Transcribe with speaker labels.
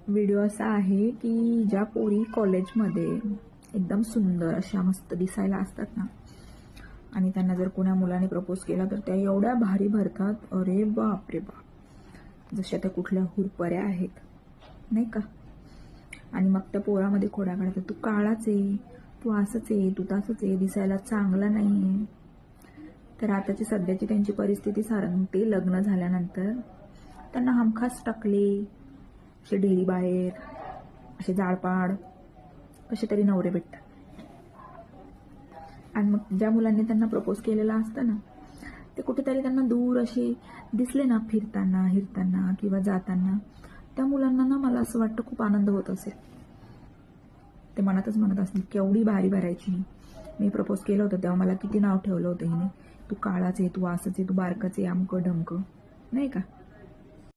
Speaker 1: Video असा आहे की ज्या पोरी कॉलेजमध्ये एकदम सुंदर अशा मस्त दिसायला असतात ना, आणि त्यांना जर कोणा मुलाने प्रपोज केला तर त्या एवढ्या भारी भरतात, अरे बाप रे बाप, जशा त्या कुठल्या हुरपऱ्या आहेत नाही का. आणि मग त्या पोरामध्ये खोड्या काढतात, तू काळाच आहे, तू असंच आहे, तू तसंच आहे, दिसायला चांगला नाही आहे. तर आताची सध्याची त्यांची परिस्थिती सांगते, लग्न झाल्यानंतर त्यांना हमखास टकले, असे डेअरी बाहेर, असे जाळपाड कसे तरी नवरे भेटतात. आणि मग ज्या मुलांनी त्यांना प्रपोज केलेला असतं ना, ते कुठेतरी त्यांना दूर असे दिसले ना, फिरताना हिरताना किंवा जाताना, त्या मुलांना ना मला असं वाटतं खूप आनंद होत असेल. ते मनातच म्हणत असतील, केवढी भारी भरायची, मी प्रपोज केलं होतं तेव्हा मला किती नाव ठेवलं होतं हिने, तू काळाच आहे, तू असंच आहे, तू बारकाच आहे, अमकं ढमकं नाही का.